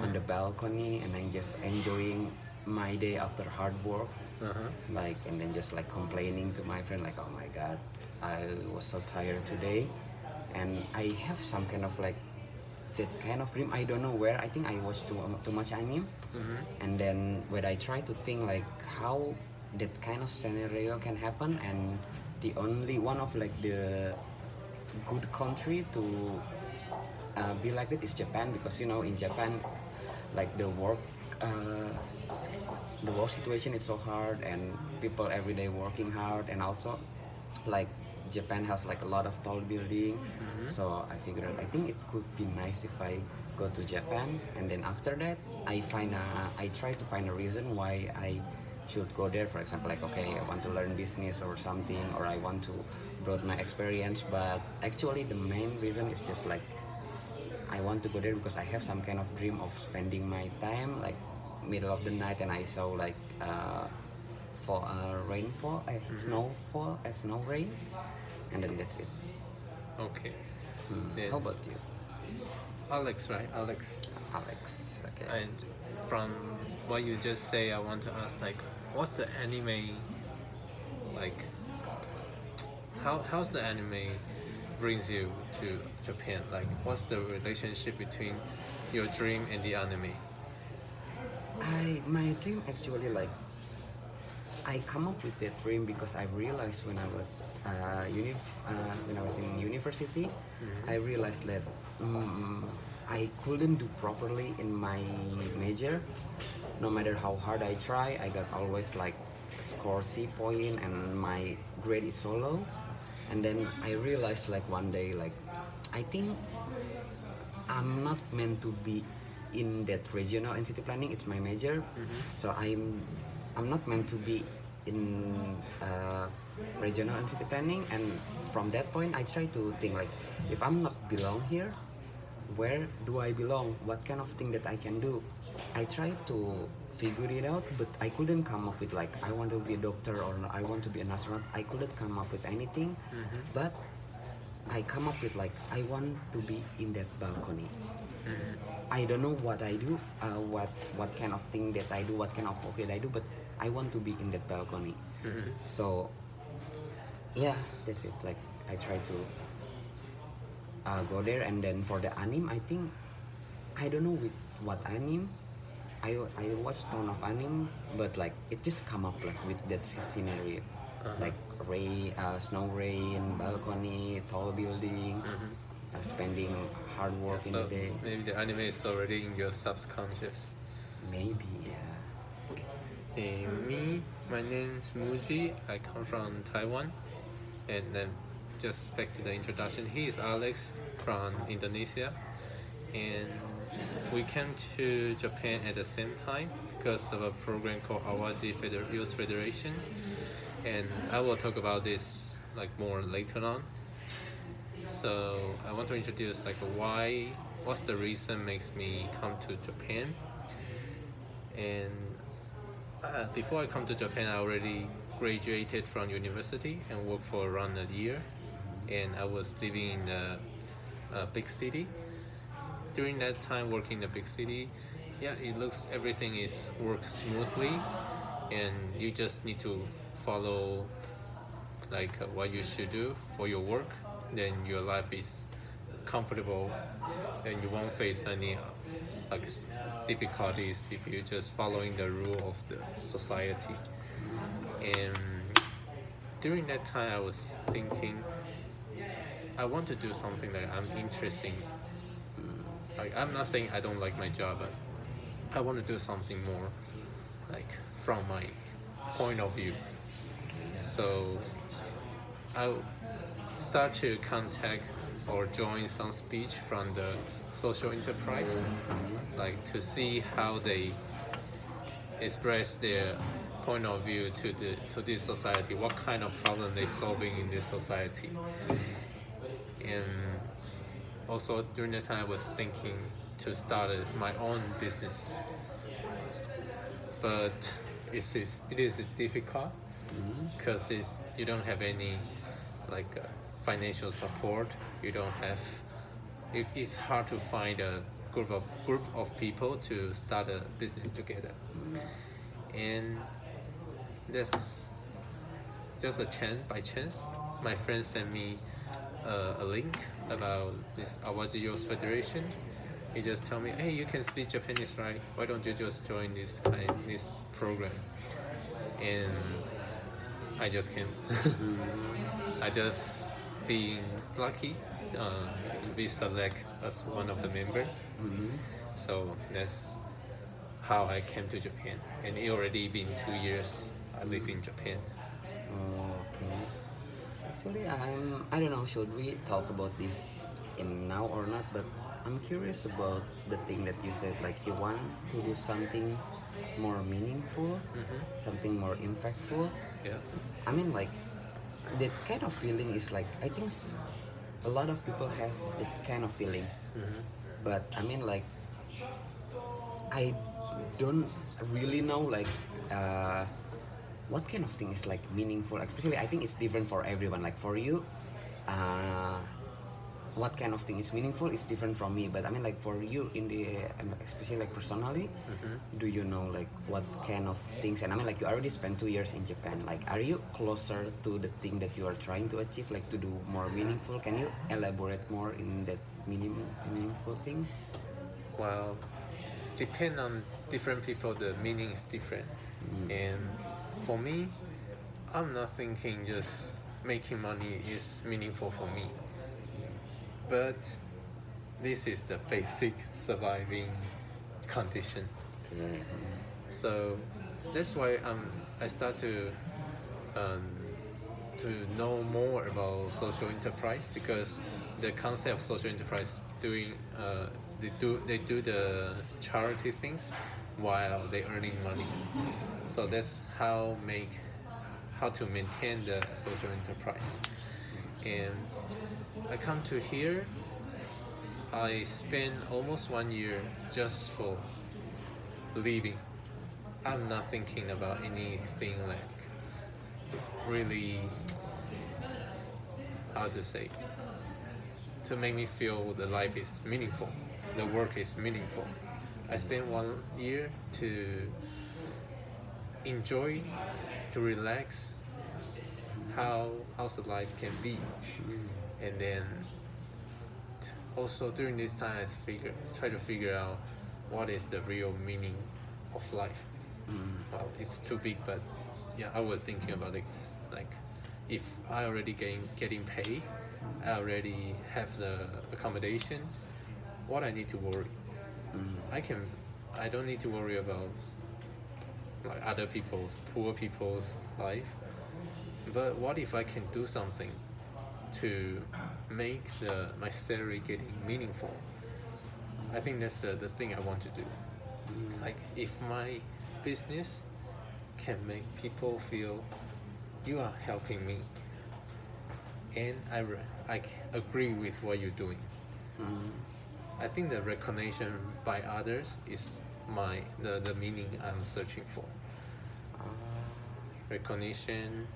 on the balcony and I'm just enjoying my day after hard work. Like, and then just like complaining to my friend, like, oh my god, I was so tired today. And I have some kind of like that kind of dream. I don't know where. I think I watched too much anime. And then when I try to think like how that kind of scenario can happen, and the only one of like the good country to be like that is Japan, because you know in Japan like uh, the work situation is so hard and people every day working hard, and also like Japan has like a lot of tall building. So I figured I think it could be nice if I go to Japan, and then after that I try to find a reason why I should go there. For example, like okay, I want to learn business or something, or I want to broaden my experience. But actually the main reason is just like I want to go there because I have some kind of dream of spending my time like middle of the night and I saw like for rainfall, snowfall, snow rain, and then that's it. Okay. How about you, Alex, right? Alex. Alex? Okay. And from what you just say, I want to ask like, what's the anime like? How's the anime brings you to Japan? Like, what's the relationship between your dream and the anime? My dream actually like I come up with that dream because I realized when I was in university, I realized that I couldn't do properly in my major. No matter how hard I try, I got always like score C point and my grade is so low. And then I realized like one day like I think I'm not meant to be in that regional and city planning. It's my major, so I'm not meant to be in regional and city planning. And from that point, I try to think like, if I'm not belong here, where do I belong? What kind of thing that I can do? I tried to figure it out, but I couldn't come up with like I want to be a doctor or I want to be an astronaut. I couldn't come up with anything, but I come up with like I want to be in that balcony. I don't know what I do, what kind of thing that I do, what kind of work that I do, but I want to be in that balcony. So yeah, that's it. Like I try to go there, and then for the anime, I think I don't know with what anime. I watched ton of anime, but like it just come up like with that scenario, like snow rain, balcony, tall building, spending hard work in the So day. maybe the anime is already in your subconscious. Maybe, yeah. Me, my name's Muji. I come from Taiwan, and then just back to the introduction. He is Alex from Indonesia, and we came to Japan at the same time because of a program called Awaji Youth Federation, and I will talk about this like more later on. So I want to introduce like what's the reason makes me come to Japan, and before I come to Japan, I already graduated from university and worked for around a year, and I was living in a big city. During that time working in a big city, yeah, it looks everything works smoothly, and you just need to follow like what you should do for your work. Then your life is comfortable, and you won't face any like difficulties if you're just following the rule of the society. And during that time, I was thinking I want to do something that I'm interested in. Like, I'm not saying I don't like my job, but I want to do something more, like from my point of view. So I start to contact or join some speech from the social enterprise, like to see how they express their point of view to this society, what kind of problem they're solving in this society. And also during that time I was thinking to start my own business, but it is difficult because you don't have any like financial support. You don't have it's hard to find group of people to start a business together, and that's just a chance by chance. My friend sent me a link about this Awajios Federation. He just told me, hey, you can speak Japanese, right? Why don't you just join this program? And I just came. I just being lucky to be select as one of the member. So that's how I came to Japan. And it already been 2 years I live in Japan. Okay. Actually, I don't know, should we talk about this in now or not, but I'm curious about the thing that you said, like you want to do something more meaningful, something more impactful. Yeah. I mean, like that kind of feeling is like I think a lot of people has that kind of feeling, but I mean, like I don't really know like what kind of thing is like meaningful. Especially, I think it's different for everyone. Like for you, what kind of thing is meaningful is different from me. But I mean, like for you, in the especially like personally, do you know like what kind of things? And I mean, like you already spent 2 years in Japan. Like, are you closer to the thing that you are trying to achieve? Like to do more meaningful? Can you elaborate more in that meaningful things? Well, depend on different people, the meaning is different. And for me, I'm not thinking just making money is meaningful for me. But this is the basic surviving condition. Okay. So that's why I start to know more about social enterprise, because the concept of social enterprise doing they do the charity things while they earning money. So that's how to maintain the social enterprise. And I come to here, I spend almost 1 year just for living. I'm not thinking about anything like really, how to say, to make me feel the life is meaningful, the work is meaningful. I spent 1 year to enjoy, to relax, how's the life can be. And then also during this time I try to figure out what is the real meaning of life. Well, it's too big, but yeah, I was thinking about it. Like, if I already getting paid, I already have the accommodation, what I need to worry? I don't need to worry about like other people's, poor people's life. But what if I can do something to make my salary getting meaningful? I think that's the thing I want to do. Like, if my business can make people feel you are helping me, and I agree with what you're doing. I think the recognition by others is the meaning I'm searching for. Recognition,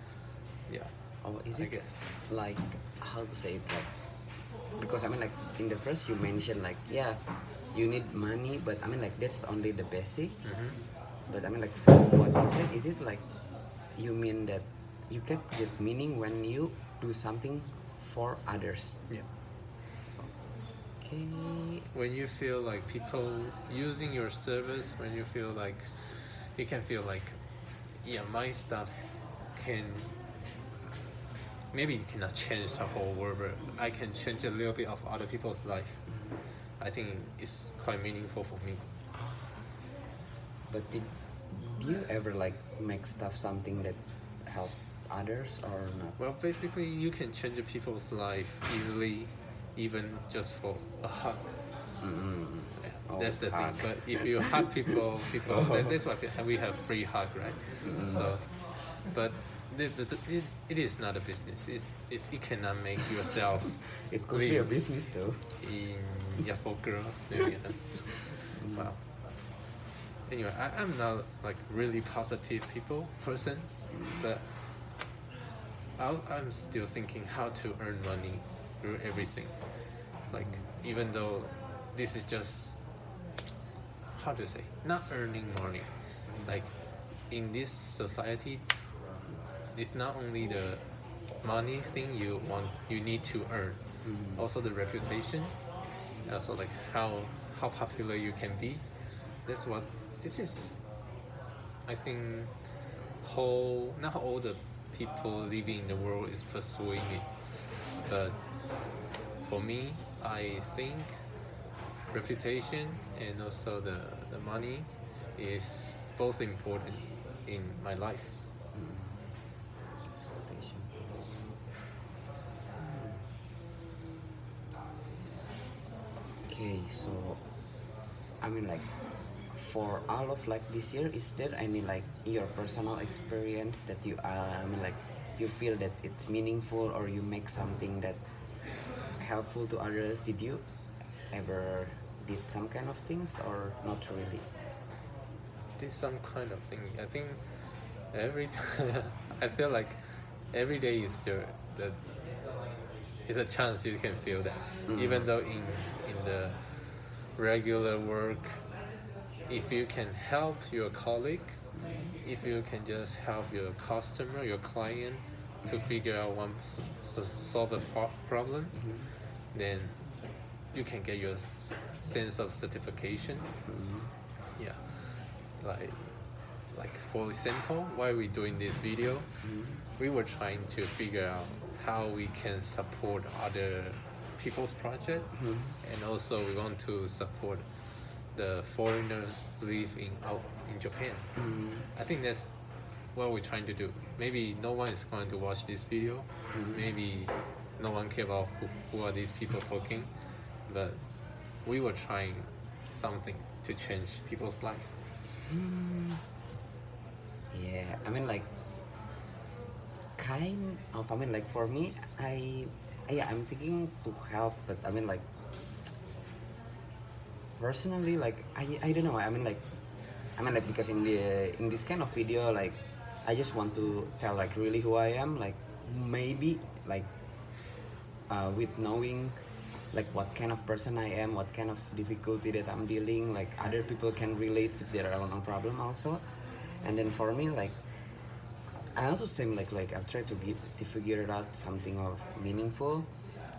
yeah. Oh, is I it guess. like how to say it, like because I mean like in the first you mentioned like yeah you need money, but I mean like that's only the basic. But I mean like from what you said, is it like you mean that you can get meaning when you do something for others? Yeah. Okay. When you feel like people using your service, when you feel like you can feel like, yeah, my stuff can, maybe it cannot change the whole world, but I can change a little bit of other people's life. I think it's quite meaningful for me. But do you ever like make stuff something that help others or not? Well, basically, you can change people's life easily, even just for a hug. Yeah, Oh, that's the hug. thing. But if you hug people, that's why we have free hug, right? So, but it is not a business. It cannot make yourself. It could be a business though. Yeah, for girls, maybe. Wow. Anyway, I'm not like really positive person, but I'm still thinking how to earn money through everything. Like, even though this is just how to say, not earning money. Like in this society, it's not only the money thing you need to earn, also the reputation, also like how popular you can be. That's what this is. I think not all the people living in the world is pursuing it, but for me, I think reputation and also the money is both important in my life. Okay, so I mean like for all of like this year, is there any like your personal experience that you I mean like you feel that it's meaningful or you make something that helpful to others? Did you ever did some kind of things or not really? This some kind of thing. I think every time I feel like every day is a chance you can feel that. Even though in the regular work, if you can help your colleague, if you can just help your customer, your client to figure out solve a problem, then you can get your sense of certification. Yeah, like for example, while we doing this video, we were trying to figure out how we can support other people's project, and also we want to support the foreigners live in Japan. I think that's what we're trying to do. Maybe no one is going to watch this video. Maybe no one care about who are these people talking, but we were trying something to change people's life. Yeah, I mean like kind of. I mean like for me, I'm thinking to help, but I mean like personally like I don't know. I mean like because in this kind of video like I just want to tell like really who I am, like maybe like with knowing like what kind of person I am, what kind of difficulty that I'm dealing, like other people can relate with their own problem also. And then for me like I also same like I've tried to figure it out something of meaningful.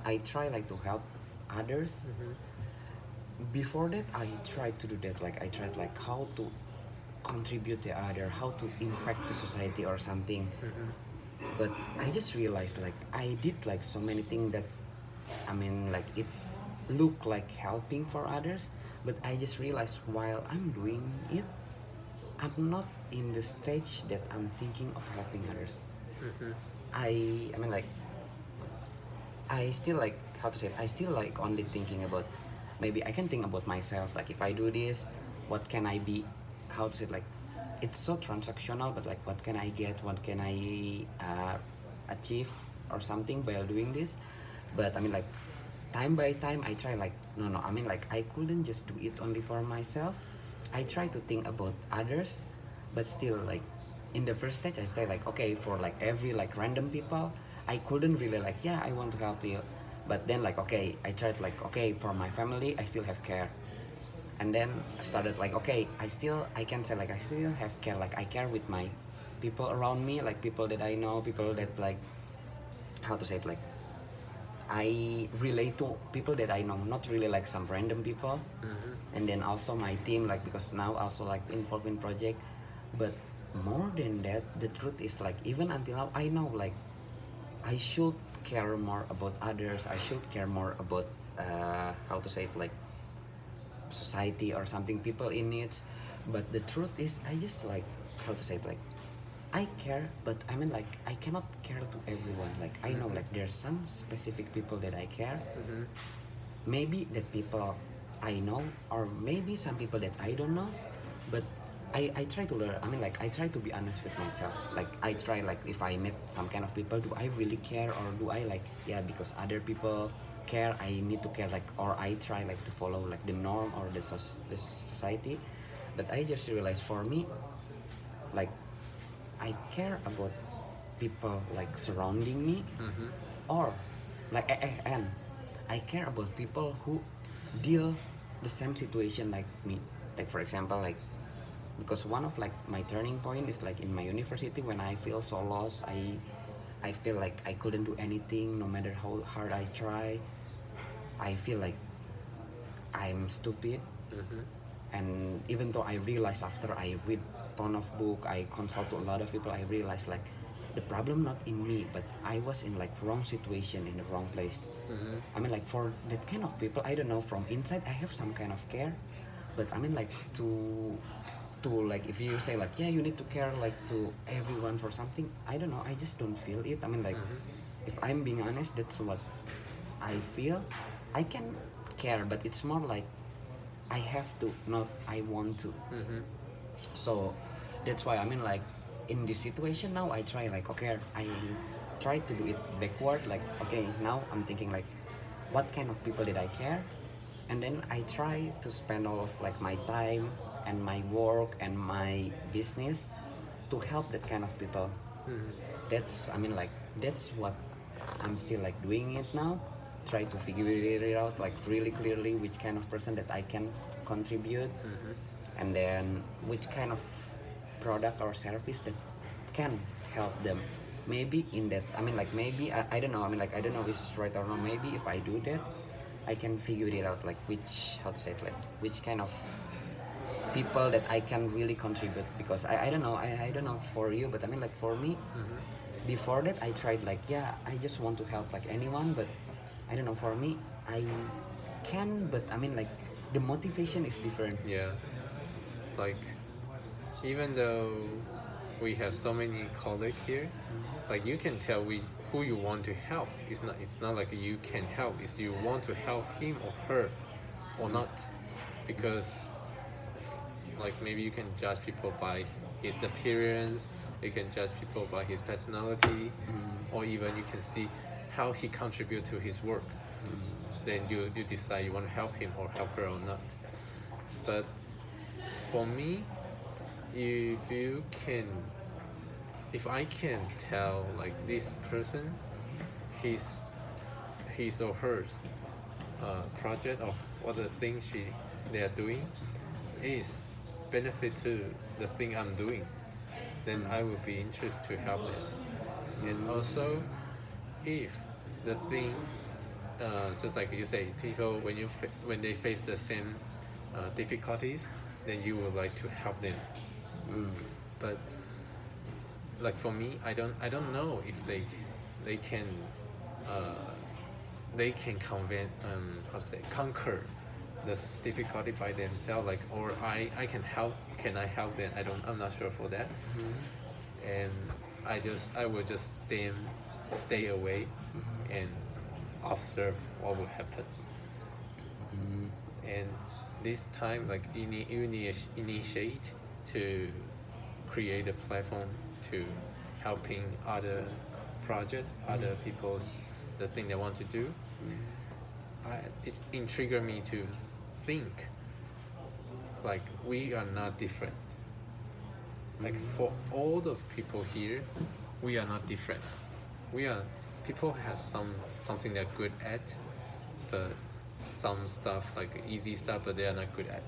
I try like to help others. Before that I tried to do that, like I tried like how to contribute to other, how to impact the society or something. But I just realized like I did like so many things that I mean like it looked like helping for others, but I just realized while I'm doing it, I'm not in the stage that I'm thinking of helping others. I mean like I still like how to say it, I still like only thinking about maybe I can think about myself, like if I do this, what can I be, how to say it, like it's so transactional, but like what can I get, what can I achieve or something by doing this. But I mean like time by time I try like no I mean like I couldn't just do it only for myself. I try to think about others, but still like in the first stage I stay like okay for like every like random people I couldn't really like yeah I want to help you. But then like okay I tried like okay for my family I still have care. And then I started like okay I can say like I still have care, like I care with my people around me, like people that I know, people that like how to say it, like I relate to people that I know, not really like some random people. And then also my team, like because now also like involved in project. But more than that, the truth is like even until now I know like I should care more about others, I should care more about how to say it, like society or something, people in it. But the truth is I just like how to say it, like I care, but I mean like I cannot care to everyone. Like I know like there's some specific people that I care. Maybe that people I know, or maybe some people that I don't know. But I try to learn. I mean like I try to be honest with myself. Like I try like if I meet some kind of people, do I really care, or do I like yeah because other people care I need to care, like, or I try like to follow like the norm or the society. But I just realized for me like I care about people like surrounding me, or like and I care about people who deal the same situation like me. Like for example, like because one of like my turning point is like in my university when I feel so lost. I feel like I couldn't do anything no matter how hard I try. I feel like I'm stupid. And even though I realized after I read ton of book, I consult to a lot of people, I realized like the problem not in me, but I was in like wrong situation in the wrong place. I mean like for that kind of people, I don't know, from inside I have some kind of care, but I mean like to like if you say like yeah you need to care like to everyone for something, I don't know, I just don't feel it. I mean like if I'm being honest, that's what I feel. I can care, but it's more like I have to, not I want to. So that's why I mean like in this situation now I try like okay I try to do it backward, like okay now I'm thinking like what kind of people did I care, and then I try to spend all of like my time and my work and my business to help that kind of people. That's I mean like that's what I'm still like doing it now, try to figure it out like really clearly which kind of person that I can contribute, and then which kind of product or service that can help them. Maybe in that I mean like maybe I don't know, I mean like I don't know if it's right or not, maybe if I do that I can figure it out like which how to say it, like which kind of people that I can really contribute, because I don't know, I don't know for you, but I mean like for me before that I tried like yeah I just want to help like anyone, but I don't know, for me I can, but I mean like the motivation is different. Yeah, like even though we have so many colleagues here, like you can tell who you want to help. It's not like you can help, it's you want to help him or her or not, because like maybe you can judge people by his appearance, you can judge people by his personality, or even you can see how he contribute to his work. Then you decide you want to help him or help her or not. But for me, if I can tell like this person, his or her project or what the thing they are doing is benefit to the thing I'm doing, then I will be interested to help them. And also, if the thing, just like you say, people when they face the same difficulties, then you would like to help them. But like for me, I don't know if they can conquer the difficulty by themselves, like, or I can I help them? I'm not sure for that. And I will just stay away and observe what will happen. And this time like initiate to create a platform to helping other project, other people's the thing they want to do. It intrigued me to think like we are not different. Like for all the people here, we are not different. People have something they're good at, but some stuff like easy stuff, but they are not good at.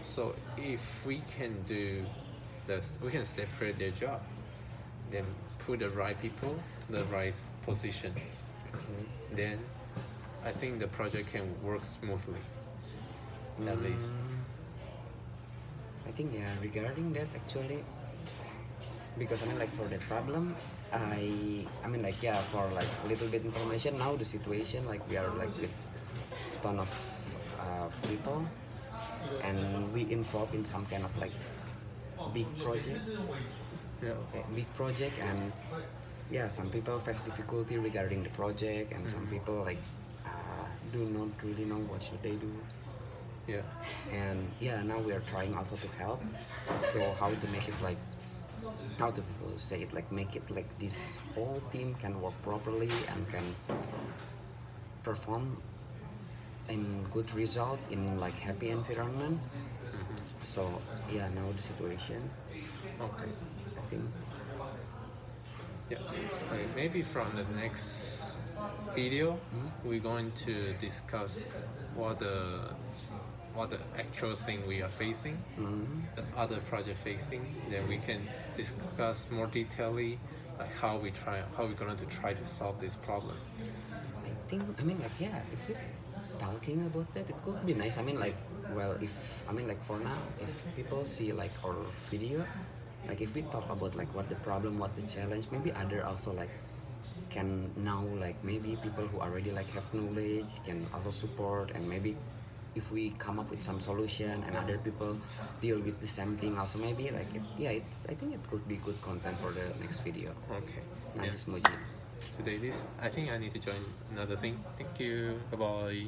So if we can do this, we can separate their job, then put the right people to the right position. Then I think the project can work smoothly. At least. I think yeah, regarding that actually, because I mean like for that problem, I mean like yeah, for like a little bit information now the situation like we are like with ton of people, and we involved in some kind of like big project. Big project, and yeah, some people face difficulty regarding the project, and some people like do not really know what should they do. And yeah, now we are trying also to help to how to make it like how to say it, like make it like this whole team can work properly and can perform in good result in like happy environment. So yeah, now the situation, Okay. I think Yeah. Like maybe from the next video, we're going to discuss what the what the actual thing we are facing, the other project facing. Then we can discuss more detailedly, like how we're going to try to solve this problem. I think, I mean, like, yeah, if we're talking about that, it could be nice. I mean, like, well, if, I mean, like, for now, if people see, like, our video, like, if we talk about, like, what the problem, what the challenge, maybe other also, like, can now, like, maybe people who already, like, have knowledge can also support, and maybe if we come up with some solution and other people deal with the same thing also, maybe, like, I think it could be good content for the next video. Okay. Nice, Yeah. Muji. Today, I think I need to join another thing. Thank you. Bye bye.